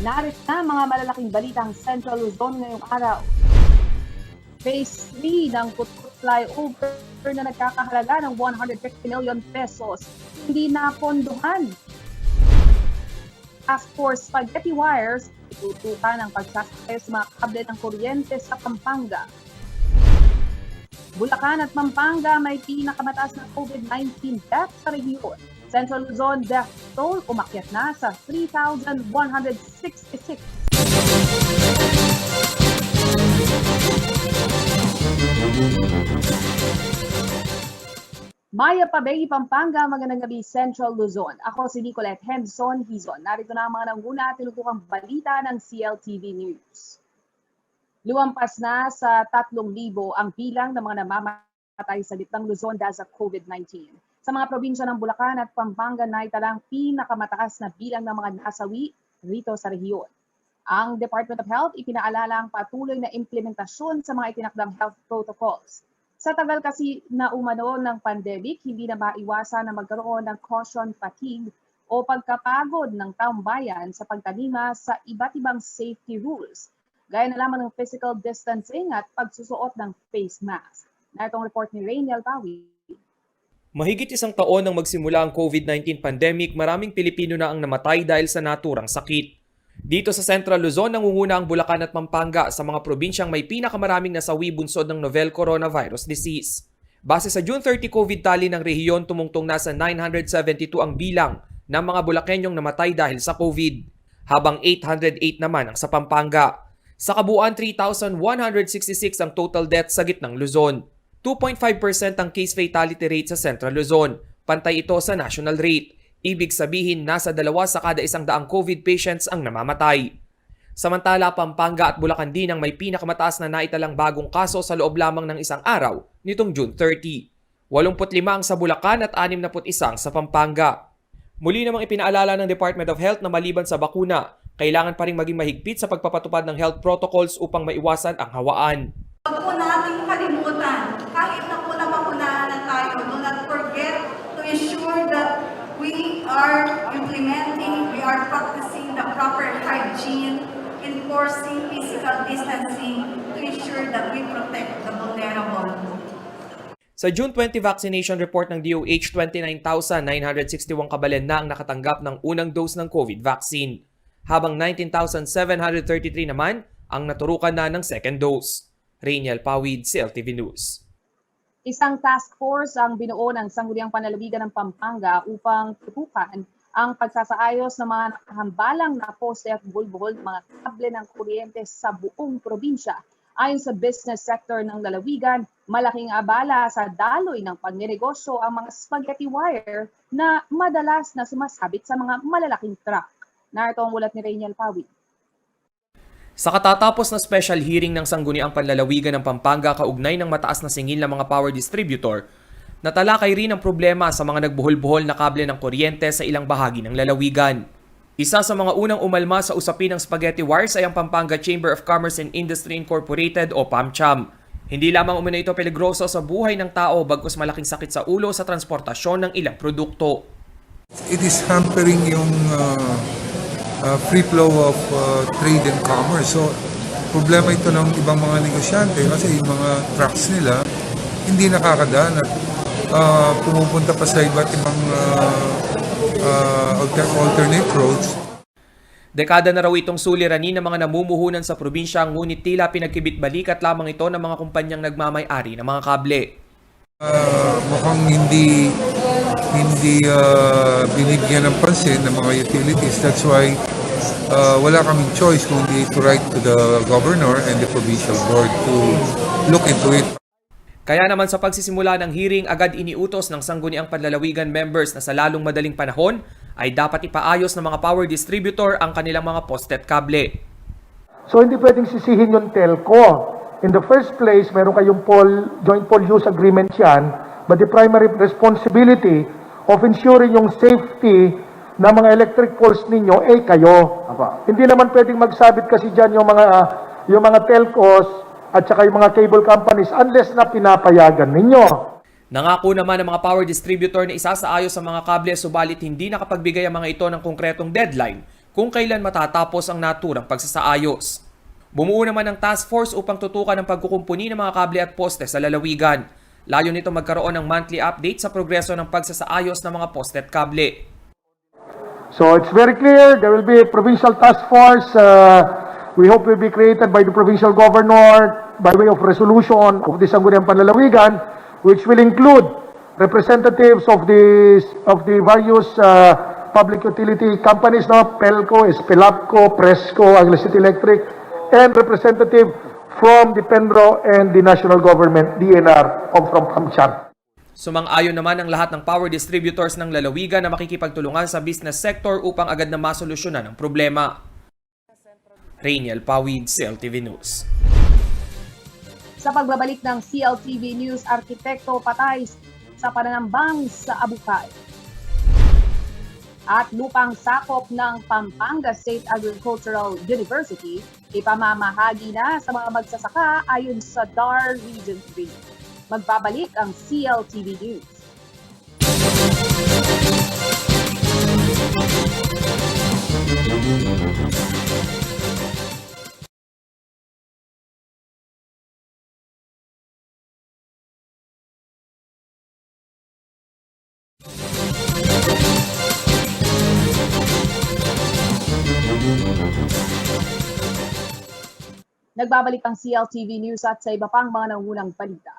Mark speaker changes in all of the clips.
Speaker 1: Narito na mga malalaking balitang Central Luzon ngayong araw. Phase 3 ng Kutut Flyover na nagkakahalaga ng 150 million pesos hindi napondohan. As for spaghetti wires, itutukan ang pagsasakay sa mga kable ng kuryente sa Pampanga. Bulacan at Pampanga may pinakamataas na COVID-19 death sa rehiyon. Central Luzon death toll umakyat na sa 3,166. Maya Pabegi, Pampanga, magandang gabi Central Luzon. Ako si Nicolette Henson Hizon. Narito na ang mga nangguna at tinutupang balita ng CLTV News. Lumampas na sa 3,000 ang bilang ng mga namamatay sa Litang Luzon dahil sa COVID-19. Sa mga probinsya ng Bulacan at Pampanga na italang pinakamataas na bilang ng mga nasawi rito sa rehiyon. Ang Department of Health ipinaalala ang patuloy na implementasyon sa mga itinakdang health protocols. Sa tagal kasi na umano ng pandemic, hindi na maiwasan na magkaroon ng caution fatigue o pagkapagod ng taong bayan sa pagtalima sa iba't ibang safety rules, gaya na lamang ng physical distancing at pagsusuot ng face mask. Na itong report ni Rainiel Pawi.
Speaker 2: Mahigit isang taon nang magsimula ang COVID-19 pandemic, maraming Pilipino na ang namatay dahil sa naturang sakit. Dito sa Central Luzon, nangunguna ang Bulacan at Pampanga sa mga probinsyang may pinakamaraming nasawi bunsod ng novel coronavirus disease. Base sa June 30 COVID tally ng rehiyon, tumungtong nasa 972 ang bilang ng mga Bulakenyong namatay dahil sa COVID, habang 808 naman ang sa Pampanga. Sa kabuuan, 3,166 ang total deaths sa gitnang Luzon. 2.5% ang case fatality rate sa Central Luzon. Pantay ito sa national rate. Ibig sabihin, nasa 2 sa kada 100 COVID patients ang namamatay. Samantala, Pampanga at Bulacan din ang may pinakamataas na naitalang bagong kaso sa loob lamang ng isang araw nitong June 30. 85 ang sa Bulacan at 61 sa Pampanga. Muli namang ipinaalala ng Department of Health na maliban sa bakuna, kailangan pa rin maging mahigpit sa pagpapatupad ng health protocols upang maiwasan ang hawaan.
Speaker 3: Huwag po nating kalimutan, kahit na po nabakunahan na tayo, do not forget to ensure that we are practicing the proper hygiene, enforcing physical distancing to ensure that we protect the vulnerable.
Speaker 2: Sa June 20 vaccination report ng DOH, 29,961 kabalan na ang nakatanggap ng unang dose ng COVID vaccine, habang 19,733 naman ang naturukan na ng second dose. Rainiel Pawid, CLTV News.
Speaker 1: Isang task force ang binuo ng Sangguniang Panlalawigan ng Pampanga upang tutukan ang pagsasaayos ng mga nakahambalang na poste at bulbul ng mga kable ng kuryente sa buong probinsya. Ayon sa business sector ng lalawigan, malaking abala sa daloy ng pagnenegosyo ang mga spaghetti wire na madalas na sumasabit sa mga malalaking truck. Narito ang ulat ni Rainiel Pawid.
Speaker 2: Sa katatapos na special hearing ng Sangguniang Panlalawigan ng Pampanga kaugnay ng mataas na singil ng mga power distributor, natalakay rin ang problema sa mga nagbuhol-buhol na kable ng kuryente sa ilang bahagi ng lalawigan. Isa sa mga unang umalma sa usapin ng spaghetti wires ay ang Pampanga Chamber of Commerce and Industry Incorporated o PAMCHAM. Hindi lamang umano ito peligroso sa buhay ng tao bagkus malaking sakit sa ulo sa transportasyon ng ilang produkto.
Speaker 4: It is hampering yung free flow of trade and commerce. So, problema ito ng ibang mga negosyante kasi yung mga trucks nila hindi nakakadaan at pumupunta pa sa iba't ibang alternate roads.
Speaker 2: Dekada na raw itong suliranin ng mga namumuhunan sa probinsya, ngunit tila pinagkibit-balikat lamang ito ng mga kumpanyang nagmamay-ari ng mga kable.
Speaker 4: Mukhang hindi binigyan ng pansin ng mga utilities. That's why wala kaming choice kundi to write to the governor and the provincial board to look into it.
Speaker 2: Kaya naman sa pagsisimula ng hearing, agad iniutos ng Sangguniang Panlalawigan members na sa lalong madaling panahon ay dapat ipaayos ng mga power distributor ang kanilang mga poste at kable.
Speaker 5: So hindi pwedeng sisihin yung telco. In the first place, meron kayong joint pole use agreement yan, but the primary responsibility of ensuring yung safety ng mga electric poles ninyo ay kayo. Hindi naman pwedeng magsabit kasi dyan yung mga telcos at saka yung mga cable companies unless na pinapayagan ninyo.
Speaker 2: Nangako naman ang mga power distributor na isasaayos ang mga kable subalit hindi nakapagbigay ang mga ito ng konkretong deadline kung kailan matatapos ang naturang pagsasaayos. Bumuo naman ng task force upang tutukan ang pagkukumpuni ng mga kable at poste sa lalawigan. Layo nito magkaroon ng monthly update sa progreso ng pagsasaayos ng mga poste at kable.
Speaker 5: So it's very clear, there will be a provincial task force. We hope will be created by the provincial governor by way of resolution of the Sangguniang Panlalawigan, which will include representatives of the various public utility companies, no? PELCO, Espelapco, Presco, Angeles City Electric, and representative from the Penro and the national government, DNR, of from Kamchat.
Speaker 2: Sumang-ayon naman ang lahat ng power distributors ng lalawigan na makikipagtulungan sa business sector upang agad na masolusyonan ang problema. Rainiel Pawid, CLTV News.
Speaker 1: Sa pagbabalik ng CLTV News, arkitekto patay sa pananambang sa Abukay. At lupang sakop ng Pampanga State Agricultural University, ipamamahagi na sa mga magsasaka ayon sa DAR Region 3. Magbabalik ang CLTV News. Nagbabalik ang CLTV News at sa iba pang mga nangunang balita.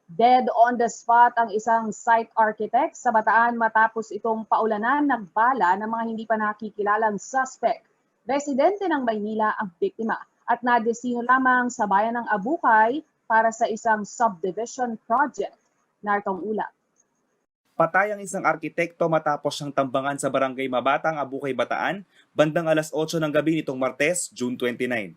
Speaker 1: Dead on the spot ang isang site architect sa Bataan matapos itong paulanan ng bala ng mga hindi pa nakikilalang suspect. Residente ng Maynila ang biktima at nadesino lamang sa bayan ng Abukay para sa isang subdivision project. Nartong ulat.
Speaker 6: Patay ang isang arkitekto matapos siyang tambangan sa barangay Mabatang, Abukay, Bataan, bandang alas 8 ng gabi nitong Martes, June 29.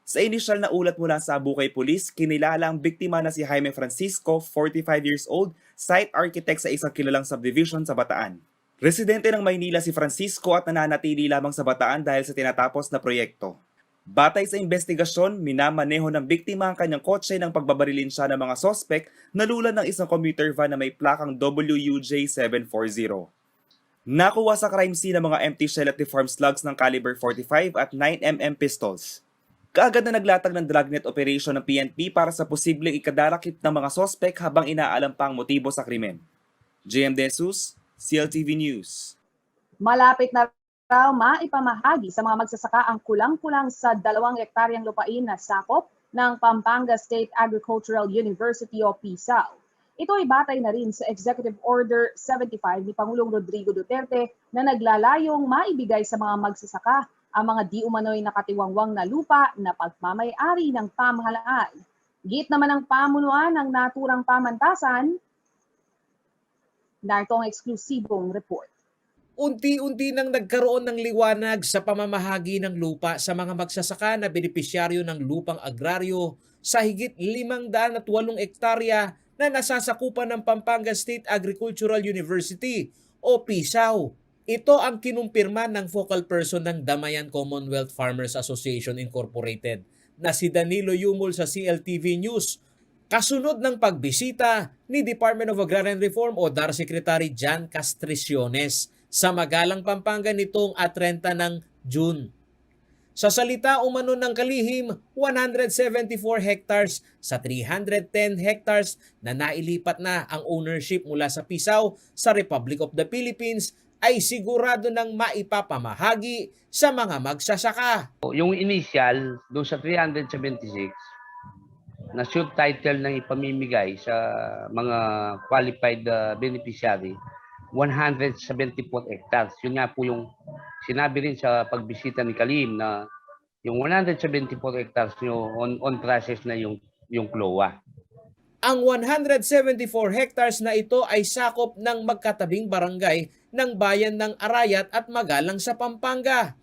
Speaker 6: Sa inisyal na ulat mula sa Abukay Police, kinilala ang biktima na si Jaime Francisco, 45 years old, site architect sa isang kilalang subdivision sa Bataan. Residente ng Maynila si Francisco at nananatili lamang sa Bataan dahil sa tinatapos na proyekto. Batay sa investigasyon, minamaneho ng biktima ang kanyang kotse nang pagbabarilin siya ng mga sospek na lula ng isang commuter van na may plakang WUJ740. Nakuha sa crime scene ang mga empty shell at deformed slugs ng caliber 45 at 9mm pistols. Kaagad na naglatag ng dragnet operation ng PNP para sa posibleng ikadarakip ng mga sospek habang inaalam pa ang motibo sa krimen. JM Desus, CLTV News.
Speaker 1: Malapit na raw maipamahagi sa mga magsasaka ang kulang-kulang sa 2 hektaryang lupain na sakop ng Pampanga State Agricultural University o PSAU. Ito ay batay na rin sa Executive Order 75 ni Pangulong Rodrigo Duterte na naglalayong maibigay sa mga magsasaka ang mga di umano'y nakatiwangwang na lupa na pagmamay-ari ng pamahalaan. Git naman ang pamunuan ng naturang pamantasan. Narito ang eksklusibong report.
Speaker 7: Unti-unti nang nagkaroon ng liwanag sa pamamahagi ng lupa sa mga magsasaka na benepisyaryo ng lupang agraryo sa higit 508 hektarya na nasasakupan ng Pampanga State Agricultural University o PSAU. Ito ang kinumpirma ng focal person ng Damayan Commonwealth Farmers Association Incorporated na si Danilo Yumul sa CLTV News. Kasunod ng pagbisita ni Department of Agrarian Reform o DAR Secretary Jan Castriciones sa Magalang, Pampanga nitong 30 ng June. Sa salita umano ng kalihim, 174 hectares sa 310 hectares na nailipat na ang ownership mula sa PSAU sa Republic of the Philippines ay sigurado ng maipapamahagi sa mga magsasaka.
Speaker 8: Yung initial, doon sa 376, na shoot title ng ipamimigay sa mga qualified beneficiary, 174 hectares. Yun nga po yung sinabi rin sa pagbisita ni Kalim na yung 174 hectares yung on process na yung CLOA.
Speaker 7: Ang 174 hectares na ito ay sakop ng magkatabing barangay ng bayan ng Arayat at Magalang sa Pampanga.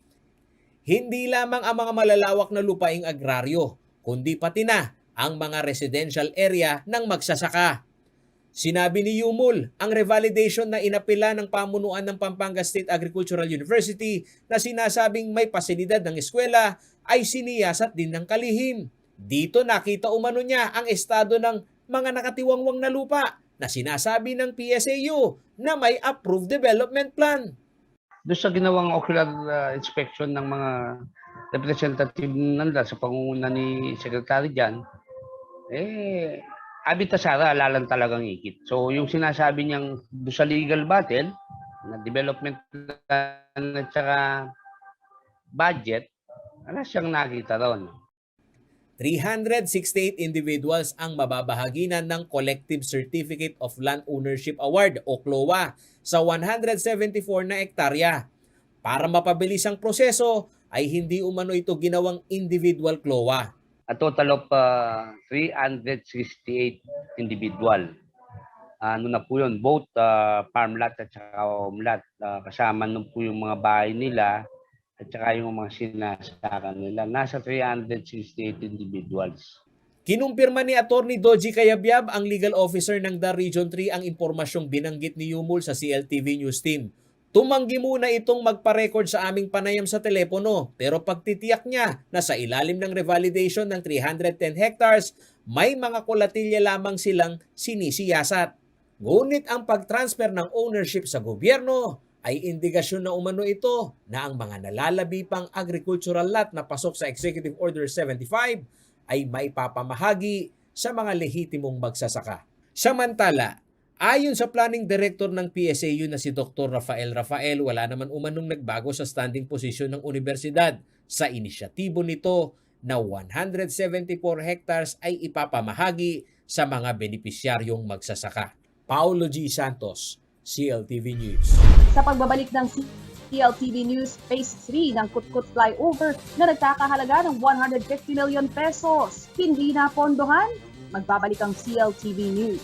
Speaker 7: Hindi lamang ang mga malalawak na lupaing agraryo, kundi pati na ang mga residential area ng magsasaka. Sinabi ni Yumul, ang revalidation na inapila ng pamunuan ng Pampanga State Agricultural University na sinasabing may pasilidad ng eskwela ay siniyasat din ng kalihim. Dito nakita umano niya ang estado ng mga nakatiwangwang na lupa na sinasabi ng PSAU na may approved development plan.
Speaker 8: doon sa ginawang ocular inspection ng mga representative nanda sa pangunguna ni Secretary Jan, abita Sara, alalan talagang ikit. So yung sinasabi niyang doon sa legal battle, na development plan at saka budget, wala siyang nakita ron.
Speaker 7: 368 individuals ang mababahaginan ng Collective Certificate of Land Ownership Award o CLOA sa 174 na hektarya. Para mapabilis ang proseso ay hindi umano ito ginawang individual CLOA.
Speaker 8: A total of 368 individual. Ano na po yun, both farm lot at saka home lot. Kasama nun po yung mga bahay nila at saka yung mga sinasakan nila. Nasa 368 individuals.
Speaker 7: Kinumpirma ni Attorney Doji Cayabyab, ang legal officer ng DAR Region 3, ang impormasyong binanggit ni Yumul sa CLTV News Team. Tumanggi muna itong magpa-record sa aming panayam sa telepono, pero pagtitiyak niya na sa ilalim ng revalidation ng 310 hectares, may mga kolatilya lamang silang sinisiyasat. Ngunit ang pag-transfer ng ownership sa gobyerno ay indigasyon na umano ito na ang mga nalalabi pang agricultural lot na pasok sa Executive Order 75 ay maipapamahagi sa mga lehitimong magsasaka. Samantala, ayon sa planning director ng PSAU na si Dr. Rafael, wala naman umanong nagbago sa standing position ng universidad sa inisyatibo nito na 174 hectares ay ipapamahagi sa mga benepisyaryong magsasaka. Paulo G. Santos, CLTV News.
Speaker 1: Sa pagbabalik ng CLTV News Phase 3 ng Kutkut Flyover na nagkakahalaga ng 150 million pesos, hindi na pondohan? Magbabalik ang CLTV News.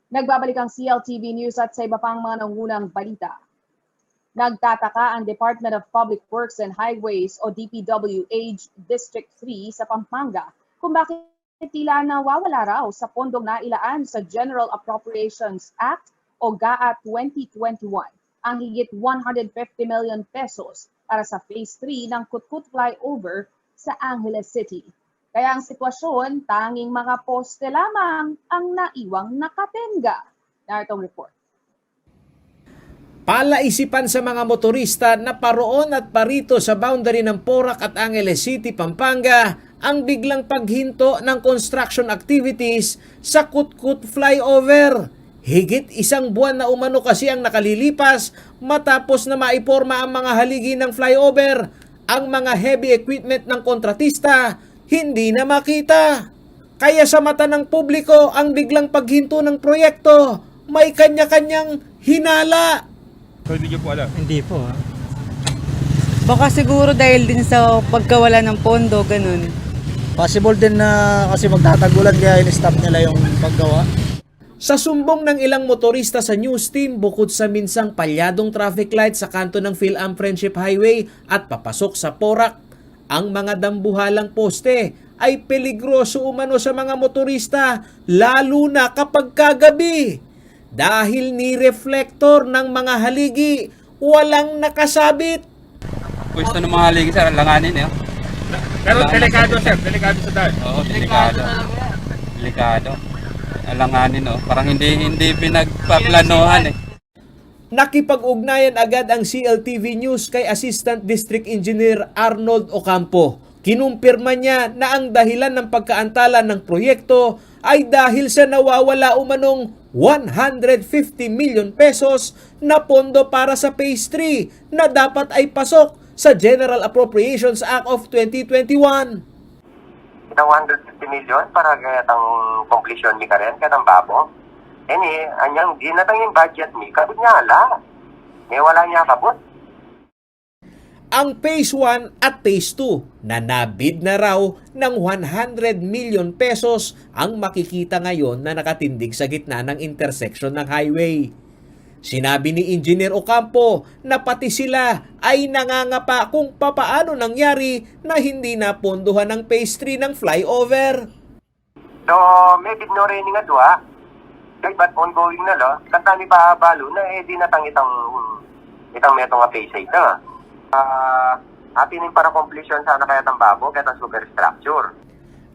Speaker 1: Nagbabalik ang CLTV News at sa iba pang mga nangunang balita. Nagtataka ang Department of Public Works and Highways o DPWH District 3 sa Pampanga kung bakit tila nawawala raw sa pondong nailaan sa General Appropriations Act o GAA 2021 ang higit 150 million pesos para sa Phase 3 ng Kutkut Flyover sa Angeles City. Kaya ang sitwasyon, tanging mga poste lamang ang naiwang nakatenga. Narito ang report.
Speaker 7: Palaisipan sa mga motorista na paroon at parito sa boundary ng Porac at Angeles City, Pampanga, ang biglang paghinto ng construction activities sa Kutkut Flyover. Higit isang buwan na umano kasi ang nakalilipas matapos na maiporma ang mga haligi ng flyover. Ang mga heavy equipment ng kontratista hindi na makita. Kaya sa mata ng publiko, ang biglang paghinto ng proyekto may kanya-kanyang hinala.
Speaker 6: So hindi niyo po alam?
Speaker 9: Hindi po. Baka siguro dahil din sa pagkawala ng pondo, ganun.
Speaker 10: Possible din na kasi magtatagulan kaya in-stop nila yung paggawa.
Speaker 7: Sa sumbong ng ilang motorista sa news team, bukod sa minsang palyadong traffic light sa kanto ng PhilAm Friendship Highway at papasok sa Porac, ang mga dambuhalang poste ay peligroso umano sa mga motorista, lalo na kapag kagabi. Dahil ni reflektor ng mga haligi, walang nakasabit.
Speaker 11: Pwesto ng mga haligi, sir, langanin eh.
Speaker 6: Pero delikado, sir. Delikado sa daan.
Speaker 11: Oo, delikado. Delikado. Langanin, oh. Parang hindi pinagpaplanohan eh.
Speaker 7: Nakipag-ugnayan agad ang CLTV News kay Assistant District Engineer Arnold Ocampo. Kinumpirma niya na ang dahilan ng pagkaantala ng proyekto ay dahil sa nawawala umanong 150 million pesos na pondo para sa Phase 3 na dapat ay pasok sa General Appropriations Act of 2021.
Speaker 12: Ito 150 million para kayatang completion ni Karen, katang babo. Anyang di natang yung budget ni, kabut niya ala. Wala niya kabut.
Speaker 7: Ang Phase 1 at Phase 2 na nabid na raw ng 100 million pesos ang makikita ngayon na nakatindig sa gitna ng intersection ng highway. Sinabi ni Engineer Ocampo na pati sila ay nangangapa kung papaano nangyari na hindi napondohan ng Phase 3 ng flyover.
Speaker 12: So, may bid no raining nga dua. Kay ba't ongoing na lo, katani pa balo na di natang itang metong nga phase 8 na. Atin para completion sana kaya tang babo, kaya tang superstructure.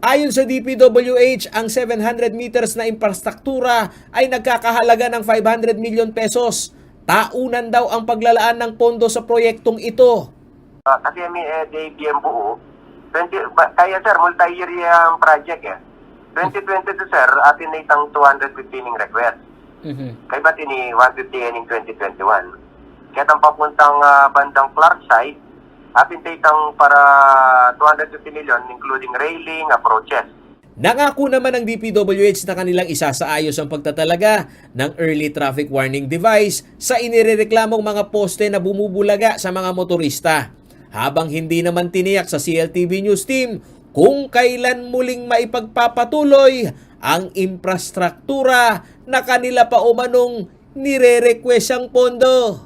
Speaker 7: Ayon sa DPWH, ang 700 meters na infrastruktura ay nagkakahalaga ng 500 million pesos. Taunan daw ang paglalaan ng pondo sa proyektong ito.
Speaker 12: Kasi may DBM buo, kaya sir, multi-year yung project eh. 2022 sir, atin na itang 215 ng request. Kaya ba't ini 150 ng 2021? Kaya tang papuntang bandang Clark side, atin itang para 250 million including railing, approaches.
Speaker 7: Nangako naman ng DPWH na kanilang isasaayos ang pagtatalaga ng early traffic warning device sa inirereklamong mga poste na bumubulaga sa mga motorista. Habang hindi naman tiniyak sa CLTV News Team kung kailan muling maipagpapatuloy ang infrastruktura na kanila pa umanong nire-request ang pondo.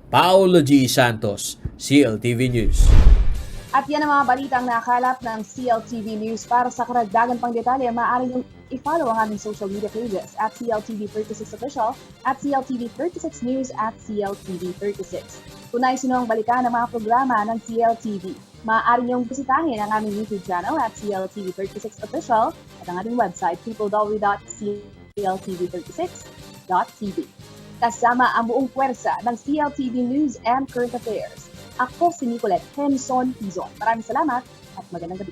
Speaker 7: Paulo G. Santos, CLTV News.
Speaker 1: At yan ang mga balitang nakalap ng CLTV News. Para sa karagdagan pang detalye, maaari niyong i-follow ang aming social media pages at CLTV36 Official, at CLTV36 News, at CLTV36. Kung nais nyo ang balikan ng mga programa ng CLTV, maaari niyong bisitahin ang aming YouTube channel at CLTV36 Official at ang ating website www.cltv36.tv. Kasama ang buong puwersa ng CLTV News and Current Affairs. Ako si Nicolette Henson Hizon. Maraming salamat at magandang gabi.